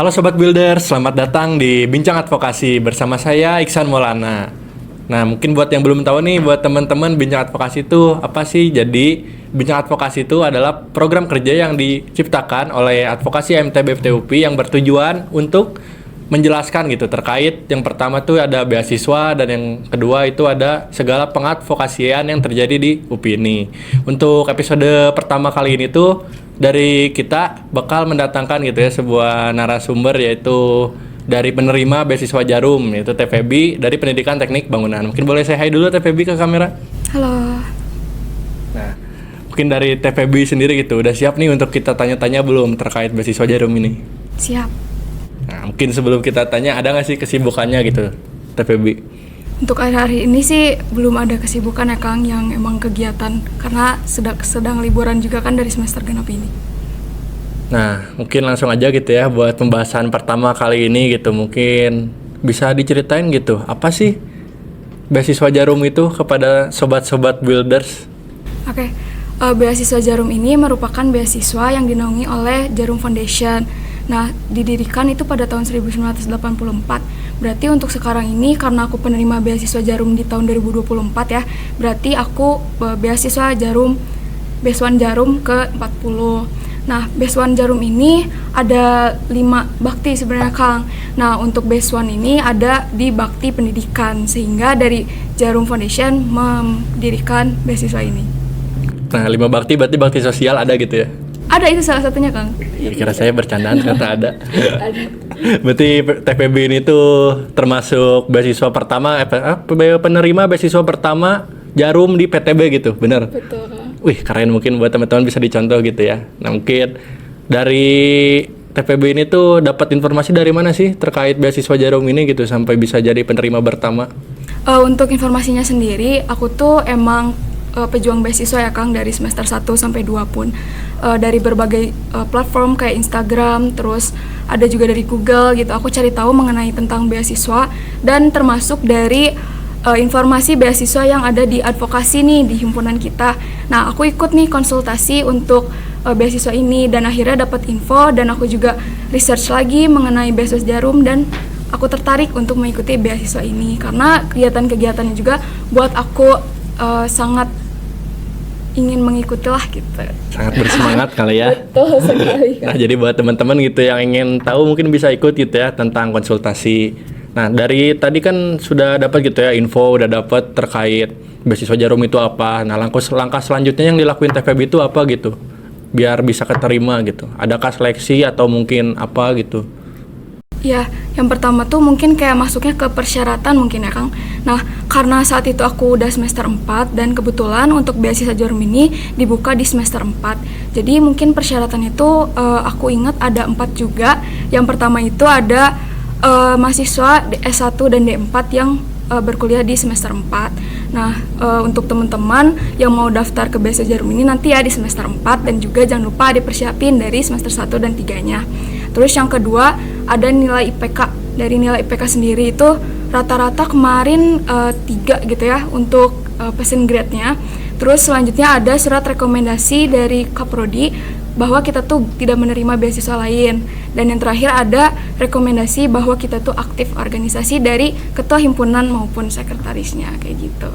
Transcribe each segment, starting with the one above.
Halo Sobat Builder, selamat datang di Bincang Advokasi bersama saya Iksan Maulana. Nah, mungkin buat yang belum tahu nih, buat teman-teman Bincang Advokasi itu apa sih? Jadi, Bincang Advokasi itu adalah program kerja yang diciptakan oleh Advokasi MTB FTUP yang bertujuan untuk menjelaskan gitu terkait yang pertama tuh ada beasiswa dan yang kedua itu ada segala pengadvokasian yang terjadi di UPI ini. Untuk episode pertama kali ini tuh dari kita bakal mendatangkan gitu ya sebuah narasumber yaitu dari penerima beasiswa Jarum yaitu TVB dari Pendidikan Teknik Bangunan. Mungkin boleh saya hai dulu TVB ke kamera. Halo. Nah, mungkin dari TVB sendiri gitu udah siap nih untuk kita tanya-tanya belum terkait beasiswa Jarum ini? Siap. Nah, mungkin sebelum kita tanya, ada nggak sih kesibukannya gitu, TVB? Untuk hari ini sih belum ada kesibukan ya Kang, yang emang kegiatan karena sedang liburan juga kan dari semester genap ini. Nah, mungkin langsung aja gitu ya buat pembahasan pertama kali ini gitu. Mungkin bisa diceritain gitu, apa sih beasiswa Jarum itu kepada sobat-sobat builders? Oke, beasiswa Jarum ini merupakan beasiswa yang dinaungi oleh Jarum Foundation. Nah, didirikan itu pada tahun 1984. Berarti untuk sekarang ini karena aku penerima beasiswa Jarum di tahun 2024 ya, berarti aku beasiswa Jarum Beasiswa Jarum ke-40. Nah, beasiswa Jarum ini ada 5 bakti sebenarnya Kang. Nah, untuk beasiswa ini ada di bakti pendidikan, sehingga dari Jarum Foundation mendirikan beasiswa ini. Nah, 5 bakti berarti bakti sosial ada gitu ya? Ada, itu salah satunya Kang. Kira saya bercandaan ternyata ada. Ada. Berarti TPB ini tuh termasuk beasiswa pertama, penerima beasiswa pertama Jarum di PTB gitu, bener? Betul Kang. Wih, keren, mungkin buat teman-teman bisa dicontoh gitu ya. Nah, mungkin dari TPB ini tuh dapat informasi dari mana sih terkait beasiswa Jarum ini gitu sampai bisa jadi penerima pertama? Untuk informasinya sendiri, aku tuh emang pejuang beasiswa ya Kang dari semester 1 sampai 2 pun. Dari berbagai platform kayak Instagram, terus ada juga dari Google gitu. Aku cari tahu mengenai tentang beasiswa dan termasuk dari informasi beasiswa yang ada di advokasi nih di himpunan kita. Nah, aku ikut nih konsultasi untuk beasiswa ini dan akhirnya dapat info dan aku juga research lagi mengenai beasiswa Jarum dan aku tertarik untuk mengikuti beasiswa ini karena kegiatan-kegiatannya juga buat aku sangat ingin mengikuti lah gitu. Sangat bersemangat kali ya. Betul sekali. Nah, jadi buat teman-teman gitu yang ingin tahu mungkin bisa ikut gitu ya tentang konsultasi. Nah, dari tadi kan sudah dapat gitu ya info, udah dapat terkait beasiswa Jarum itu apa. Nah, langkah selanjutnya yang dilakuin TVB itu apa gitu? Biar bisa keterima gitu. Adakah seleksi atau mungkin apa gitu? Ya, yang pertama tuh mungkin kayak masuknya ke persyaratan mungkin ya Kang. Nah, karena saat itu aku udah semester 4 dan kebetulan untuk beasiswa Jarum ini dibuka di semester 4. Jadi mungkin persyaratan itu aku ingat ada 4 juga. Yang pertama itu ada mahasiswa S1 dan D4 yang berkuliah di semester 4. Nah, untuk teman-teman yang mau daftar ke beasiswa Jarum ini nanti ya di semester 4 dan juga jangan lupa dipersiapin dari semester 1 dan 3-nya. Terus yang kedua ada nilai IPK. Dari nilai IPK sendiri itu rata-rata kemarin 3 gitu ya untuk passing grade-nya. Terus selanjutnya ada surat rekomendasi dari Kaprodi bahwa kita tuh tidak menerima beasiswa lain. Dan yang terakhir ada rekomendasi bahwa kita tuh aktif organisasi dari ketua himpunan maupun sekretarisnya kayak gitu.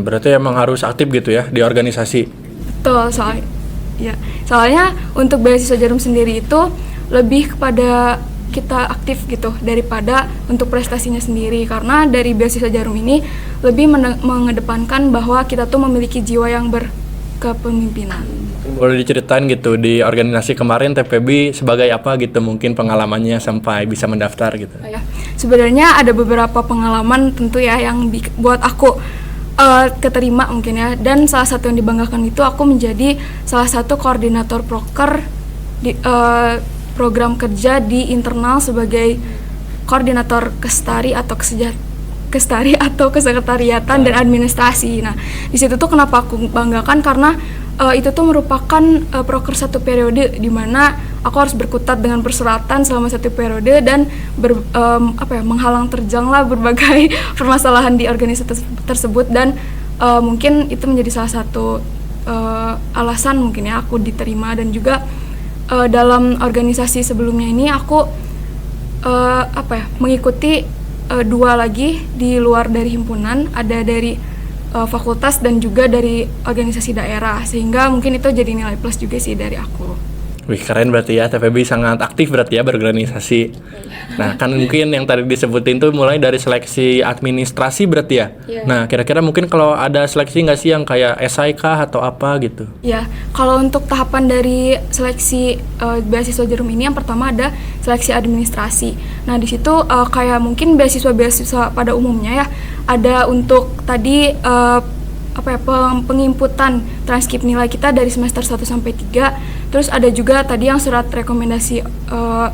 Berarti emang harus aktif gitu ya di organisasi. Betul, soalnya untuk beasiswa Jarum sendiri itu lebih kepada kita aktif gitu daripada untuk prestasinya sendiri, karena dari beasiswa Jarum ini lebih mengedepankan bahwa kita tuh memiliki jiwa yang berkepemimpinan. Boleh diceritain gitu di organisasi kemarin TPB sebagai apa gitu mungkin pengalamannya sampai bisa mendaftar gitu? Ya, sebenarnya ada beberapa pengalaman tentu ya yang buat aku keterima mungkin ya, dan salah satu yang dibanggakan itu aku menjadi salah satu koordinator proker di program kerja di internal sebagai koordinator kestari atau kesekretariatan dan administrasi. Nah, di situ tuh kenapa aku banggakan karena itu tuh merupakan proker 1 periode di mana aku harus berkutat dengan perseratan selama 1 periode dan menghalang terjang lah berbagai permasalahan di organisasi tersebut dan mungkin itu menjadi salah satu alasan mungkin ya aku diterima. Dan juga dalam organisasi sebelumnya ini aku mengikuti 2 lagi di luar dari himpunan, ada dari fakultas dan juga dari organisasi daerah, sehingga mungkin itu jadi nilai plus juga sih dari aku. Wih, keren berarti ya, TPB sangat aktif berarti ya berorganisasi. Nah, kan mungkin yang tadi disebutin tuh mulai dari seleksi administrasi berarti ya. Nah, kira-kira mungkin kalau ada seleksi nggak sih yang kayak esai kah atau apa gitu? Ya, kalau untuk tahapan dari seleksi beasiswa Jarum ini, yang pertama ada seleksi administrasi. Nah, di situ kayak mungkin beasiswa pada umumnya ya, ada untuk tadi penginputan transkrip nilai kita dari semester 1 sampai 3. Terus ada juga tadi yang surat rekomendasi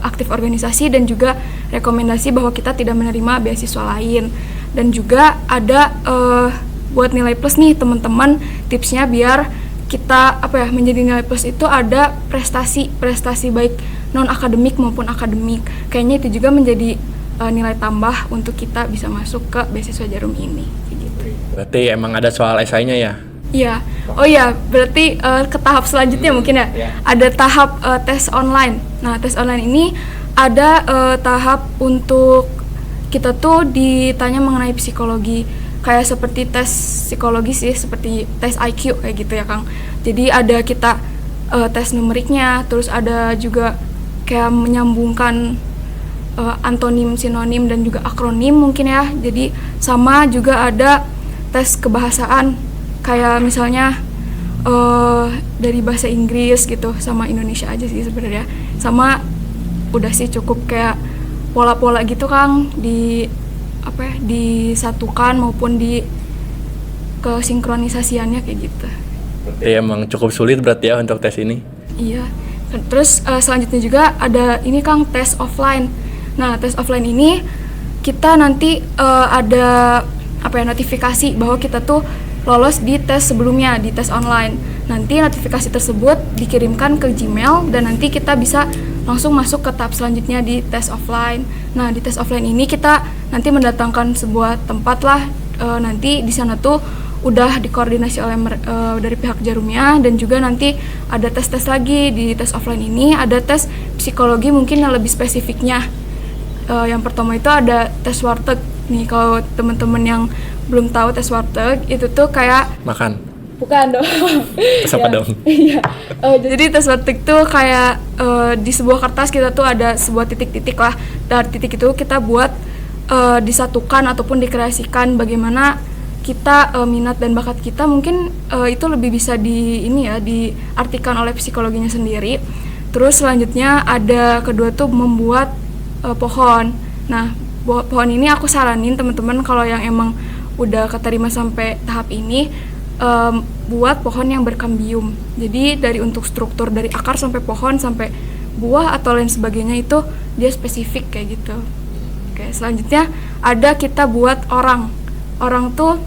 aktif organisasi dan juga rekomendasi bahwa kita tidak menerima beasiswa lain. Dan juga ada buat nilai plus nih teman-teman, tipsnya biar kita menjadi nilai plus itu ada prestasi baik non akademik maupun akademik. Kayaknya itu juga menjadi nilai tambah untuk kita bisa masuk ke beasiswa Jarum ini. Gitu. Berarti emang ada soal esainya ya? Iya. Oh iya, berarti ke tahap selanjutnya mungkin ya. Ada tahap tes online. Nah, tes online ini ada tahap untuk kita tuh ditanya mengenai psikologi. Kayak seperti tes psikologi sih, seperti tes IQ kayak gitu ya, Kang. Jadi ada kita tes numeriknya, terus ada juga kayak menyambungkan antonim, sinonim dan juga akronim mungkin ya. Jadi sama juga ada tes kebahasaan. Kayak misalnya dari bahasa Inggris gitu, sama Indonesia aja sih sebenarnya. Sama udah sih cukup kayak pola-pola gitu Kang, disatukan maupun di kesinkronisasiannya kayak gitu. Emang cukup sulit berarti ya untuk tes ini. Iya. Terus selanjutnya juga ada ini Kang, tes offline. Nah, tes offline ini kita nanti ada notifikasi bahwa kita tuh lolos di tes sebelumnya, di tes online. Nanti notifikasi tersebut dikirimkan ke Gmail dan nanti kita bisa langsung masuk ke tahap selanjutnya di tes offline. Nah, di tes offline ini kita nanti mendatangkan sebuah tempat lah, nanti di sana tuh udah dikoordinasi oleh dari pihak Jarumnya, dan juga nanti ada tes-tes lagi di tes offline ini, ada tes psikologi mungkin yang lebih spesifiknya. Yang pertama itu ada tes warteg. Nih, kalau teman-teman yang belum tahu tes warteg itu tuh kayak makan. Bukan dong. Tes apa dong? Iya. Jadi tes warteg tuh kayak di sebuah kertas kita tuh ada sebuah titik-titik lah. Dari titik itu kita buat disatukan ataupun dikreasikan bagaimana kita minat dan bakat kita. Mungkin itu lebih bisa diartikan oleh psikologinya sendiri. Terus selanjutnya ada kedua tuh membuat pohon. Nah, pohon ini aku saranin teman-teman kalau yang emang udah keterima sampai tahap ini, buat pohon yang berkambium. Jadi dari untuk struktur dari akar sampai pohon sampai buah atau lain sebagainya itu dia spesifik kayak gitu. Oke, selanjutnya ada kita buat orang tuh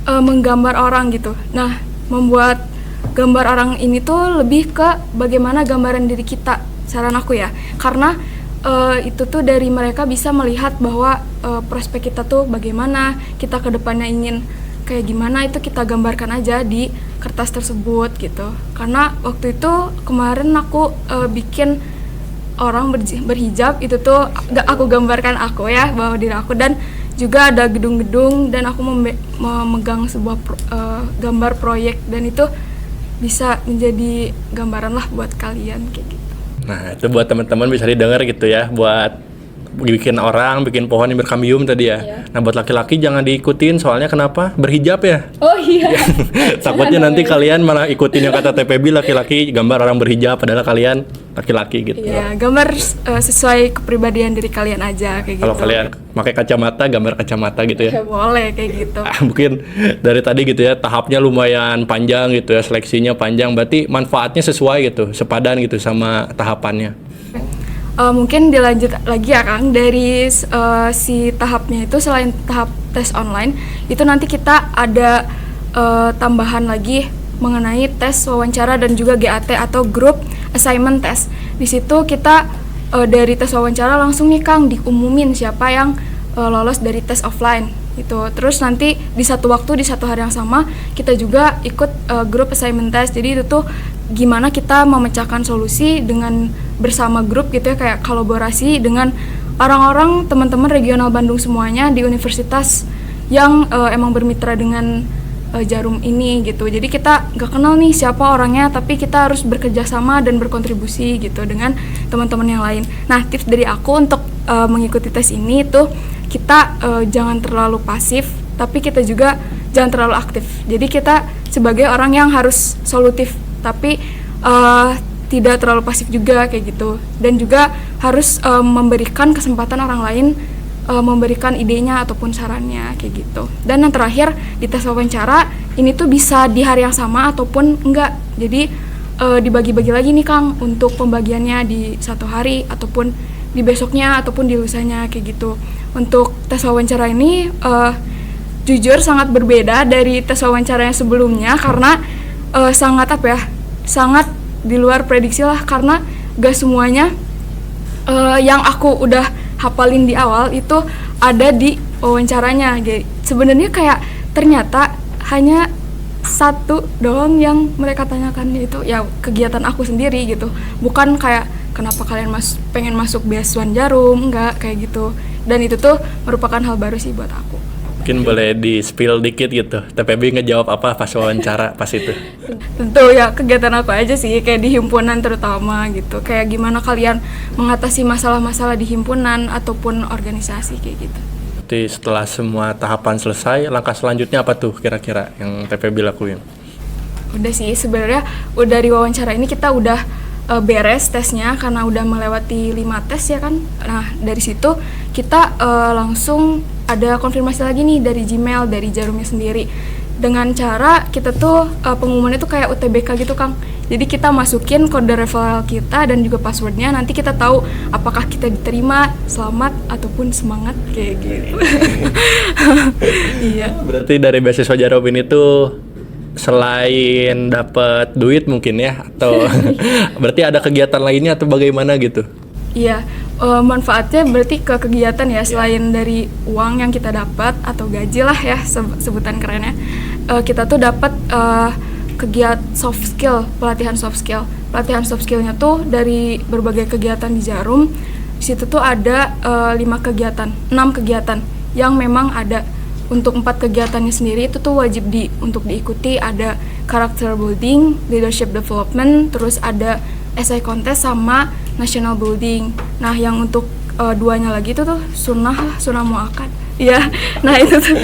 menggambar orang gitu. Nah, membuat gambar orang ini tuh lebih ke bagaimana gambaran diri kita, saran aku ya, karena itu tuh dari mereka bisa melihat bahwa prospek kita tuh bagaimana, kita ke depannya ingin kayak gimana, itu kita gambarkan aja di kertas tersebut gitu. Karena waktu itu kemarin aku bikin orang berhijab, itu tuh aku gambarkan aku ya, bahwa diri aku, dan juga ada gedung-gedung, dan aku memegang sebuah gambar proyek, dan itu bisa menjadi gambaran lah buat kalian kayak gitu. Nah, itu buat teman-teman bisa didengar gitu ya, buat bikin orang, bikin pohon yang berkambium tadi ya. Yeah. Nah, buat laki-laki jangan diikutin, soalnya kenapa? Berhijab ya. Oh iya. Takutnya nanti kalian malah ikutin yang kata TPB, laki-laki gambar orang berhijab, padahal kalian laki-laki gitu. Iya, gambar sesuai kepribadian diri kalian aja kayak gitu. Kalau kalian pakai kacamata, gambar kacamata gitu ya. Boleh kayak gitu. Mungkin dari tadi gitu ya, tahapnya lumayan panjang gitu ya, seleksinya panjang, berarti manfaatnya sesuai gitu, sepadan gitu sama tahapannya. Mungkin dilanjut lagi ya Kang, dari si tahapnya itu, selain tahap tes online itu nanti kita ada tambahan lagi mengenai tes wawancara dan juga GAT atau Group Assignment Test. Di situ kita dari tes wawancara langsung nih Kang diumumin siapa yang lolos dari tes offline gitu. Terus nanti di satu waktu, di satu hari yang sama kita juga ikut Group Assignment Test. Jadi itu tuh gimana kita memecahkan solusi dengan bersama grup gitu ya, kayak kolaborasi dengan orang-orang teman-teman regional Bandung semuanya di universitas yang emang bermitra dengan Jarum ini gitu. Jadi kita nggak kenal nih siapa orangnya, tapi kita harus bekerja sama dan berkontribusi gitu dengan teman-teman yang lain. Nah, tips dari aku untuk mengikuti tes ini tuh kita jangan terlalu pasif, tapi kita juga jangan terlalu aktif. Jadi kita sebagai orang yang harus solutif, tapi tidak terlalu pasif juga kayak gitu, dan juga harus memberikan kesempatan orang lain memberikan idenya ataupun sarannya kayak gitu. Dan yang terakhir di tes wawancara ini tuh bisa di hari yang sama ataupun enggak, jadi dibagi-bagi lagi nih Kang untuk pembagiannya di satu hari ataupun di besoknya ataupun di lusanya kayak gitu. Untuk tes wawancara ini jujur sangat berbeda dari tes wawancara yang sebelumnya karena sangat sangat di luar prediksi lah, karena gak semuanya yang aku udah hafalin di awal itu ada di wawancaranya. Sebenarnya kayak ternyata hanya satu doang yang mereka tanyakan, itu ya kegiatan aku sendiri gitu, bukan kayak kenapa kalian pengen masuk beasiswa Jarum, enggak kayak gitu. Dan itu tuh merupakan hal baru sih buat aku. Mungkin boleh di-spill dikit gitu, TPB ngejawab apa pas wawancara pas itu? Tentu ya kegiatan aku aja sih, kayak di himpunan terutama gitu. Kayak gimana kalian mengatasi masalah-masalah di himpunan ataupun organisasi kayak gitu. Jadi setelah semua tahapan selesai, langkah selanjutnya apa tuh kira-kira yang TPB lakuin? Udah sih sebenarnya udah di wawancara ini kita udah beres tesnya karena udah melewati 5 tes ya kan. Nah dari situ kita langsung ada konfirmasi lagi nih dari Gmail, dari Jarumnya sendiri, dengan cara kita tuh pengumumannya tuh kayak UTBK gitu Kang. Jadi kita masukin kode referral kita dan juga passwordnya, nanti kita tahu apakah kita diterima, selamat ataupun semangat kayak gitu. Iya. Berarti dari beasiswa Jarum ini tuh selain dapat duit mungkin ya, atau berarti ada kegiatan lainnya atau bagaimana gitu? Iya, manfaatnya berarti ke kegiatan ya, selain dari uang yang kita dapat atau gaji lah ya sebutan kerennya. Kita tuh dapat kegiatan soft skill, pelatihan soft skill. Pelatihan soft skillnya tuh dari berbagai kegiatan di Jarum. Di situ tuh ada 6 kegiatan yang memang ada. Untuk 4 kegiatannya sendiri itu tuh wajib untuk diikuti, ada character building, leadership development, terus ada essay contest sama national building. Nah, yang untuk 2-nya lagi itu tuh sunnah muakkad. Ya, nah itu tuh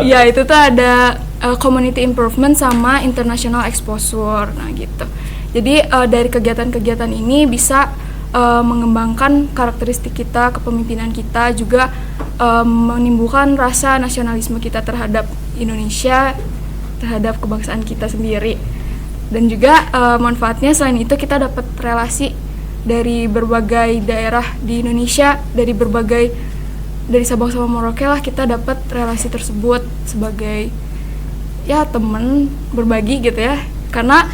ya itu tuh ada community improvement sama international exposure. Nah, gitu. Jadi dari kegiatan-kegiatan ini bisa mengembangkan karakteristik kita, kepemimpinan kita, juga menimbulkan rasa nasionalisme kita terhadap Indonesia, terhadap kebangsaan kita sendiri. Dan juga manfaatnya selain itu kita dapat relasi dari berbagai daerah di Indonesia, dari Sabang sampai Merauke lah, kita dapat relasi tersebut sebagai ya teman berbagi gitu ya, karena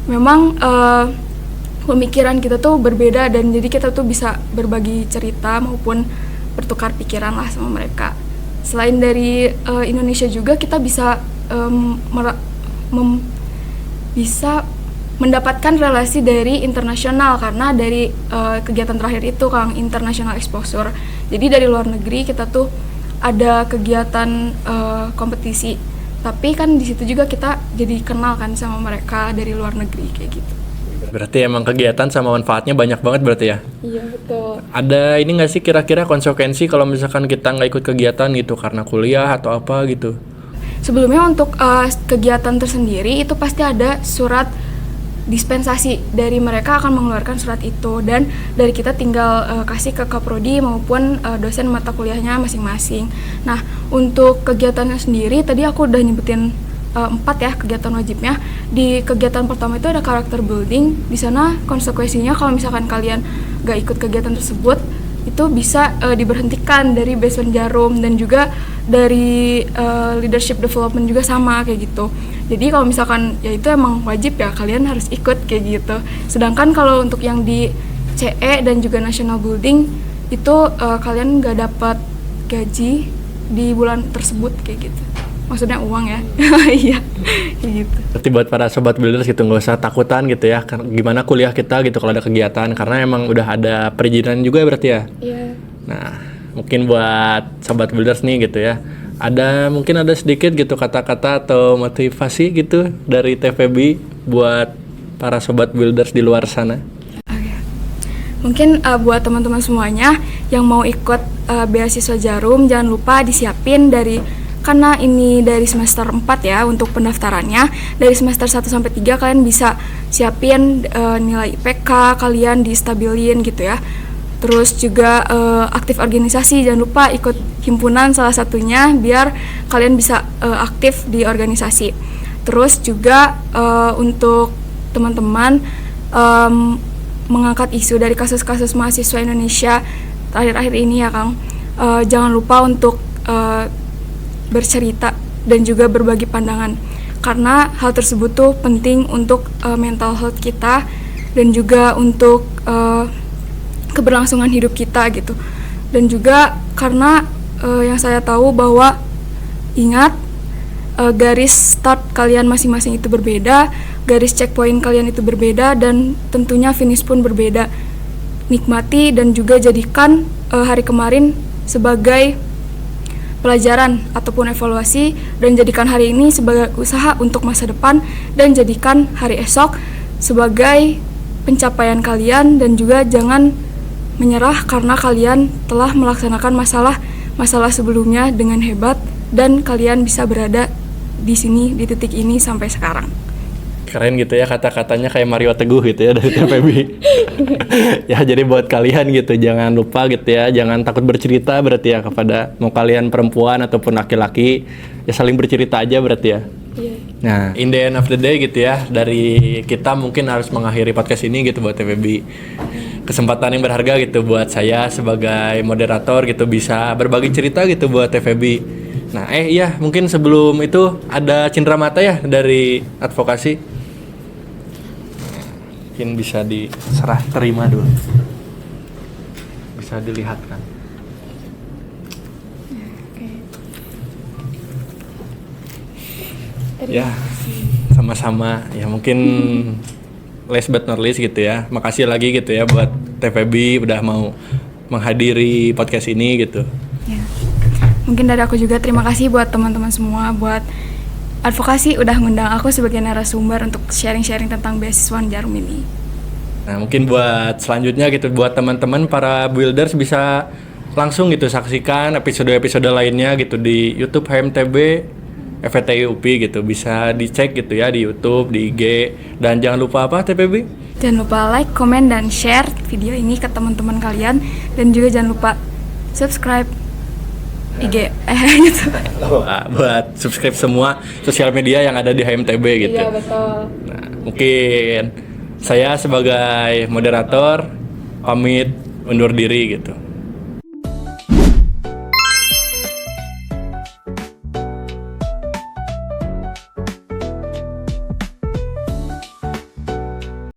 memang pemikiran kita tuh berbeda, dan jadi kita tuh bisa berbagi cerita maupun bertukar pikiran lah sama mereka. Selain dari Indonesia juga kita bisa bisa mendapatkan relasi dari internasional, karena dari kegiatan terakhir itu Kang, international exposure. Jadi dari luar negeri kita tuh ada kegiatan kompetisi, tapi kan di situ juga kita jadi kenal kan sama mereka dari luar negeri kayak gitu. Berarti emang kegiatan sama manfaatnya banyak banget berarti ya? Iya betul. Ada ini nggak sih kira-kira konsekuensi kalau misalkan kita nggak ikut kegiatan gitu karena kuliah atau apa gitu? Sebelumnya untuk kegiatan tersendiri itu pasti ada surat dispensasi, dari mereka akan mengeluarkan surat itu, dan dari kita tinggal kasih ke Kaprodi maupun dosen mata kuliahnya masing-masing. Nah untuk kegiatannya sendiri tadi aku udah nyebutin 4 ya kegiatan wajibnya. Di kegiatan pertama itu ada karakter building. Di sana konsekuensinya kalau misalkan kalian gak ikut kegiatan tersebut itu bisa diberhentikan dari beasiswa Jarum, dan juga dari leadership development juga sama kayak gitu. Jadi kalau misalkan ya itu emang wajib ya, kalian harus ikut kayak gitu. Sedangkan kalau untuk yang di CE dan juga national building itu kalian gak dapat gaji di bulan tersebut kayak gitu. maksudnya uang ya. Iya, gitu. Berarti buat para sobat builders gitu nggak usah takutan gitu ya, gimana kuliah kita gitu kalau ada kegiatan, karena emang udah ada perizinan juga berarti ya. Iya. Nah, mungkin buat sobat builders nih gitu ya, mungkin ada sedikit gitu kata-kata atau motivasi gitu dari TVB buat para sobat builders di luar sana. Oke. Mungkin buat teman-teman semuanya yang mau ikut beasiswa Jarum, jangan lupa disiapin karena ini dari semester 4 ya untuk pendaftarannya. Dari semester 1 sampai 3 kalian bisa siapin nilai IPK kalian distabilin gitu ya. Terus juga aktif organisasi, jangan lupa ikut himpunan salah satunya biar kalian bisa aktif di organisasi. Terus juga untuk teman-teman mengangkat isu dari kasus-kasus mahasiswa Indonesia terakhir-akhir ini ya Kang, jangan lupa untuk bercerita dan juga berbagi pandangan, karena hal tersebut tuh penting untuk mental health kita dan juga untuk keberlangsungan hidup kita gitu. Dan juga karena yang saya tahu bahwa ingat garis start kalian masing-masing itu berbeda, garis checkpoint kalian itu berbeda, dan tentunya finish pun berbeda. Nikmati dan juga jadikan hari kemarin sebagai pelajaran ataupun evaluasi, dan jadikan hari ini sebagai usaha untuk masa depan, dan jadikan hari esok sebagai pencapaian kalian, dan juga jangan menyerah karena kalian telah melaksanakan masalah sebelumnya dengan hebat, dan kalian bisa berada di sini di titik ini sampai sekarang. Keren gitu ya kata-katanya, kayak Mario Teguh gitu ya dari TPB. Ya jadi buat kalian gitu jangan lupa gitu ya, jangan takut bercerita berarti ya, kepada mau kalian perempuan ataupun laki-laki ya, saling bercerita aja berarti ya. Iya. Nah, in the end of the day gitu ya, dari kita mungkin harus mengakhiri podcast ini gitu buat TPB. Kesempatan yang berharga gitu buat saya sebagai moderator gitu, bisa berbagi cerita gitu buat TVB. Nah, iya mungkin sebelum itu ada cindera mata ya dari advokasi. Mungkin bisa diserah terima dulu. Bisa dilihatkan. Ya, sama-sama. Ya mungkin last but not least gitu ya. Makasih lagi gitu ya buat TVB udah mau menghadiri podcast ini gitu. Ya. Mungkin dari aku juga terima kasih buat teman-teman semua, buat advokasi udah ngundang aku sebagai narasumber untuk sharing-sharing tentang beasiswa Jarum ini. Nah, mungkin buat selanjutnya gitu, buat teman-teman para builders bisa langsung gitu saksikan episode-episode lainnya gitu di YouTube HMTB FETI UPI gitu, bisa dicek gitu ya di YouTube, di IG, dan jangan lupa apa TPB? Jangan lupa like, comment, dan share video ini ke teman-teman kalian, dan juga jangan lupa subscribe IG gitu. Buat subscribe semua sosial media yang ada di HMTB gitu. Iya betul. Nah, mungkin saya sebagai moderator pamit undur diri gitu.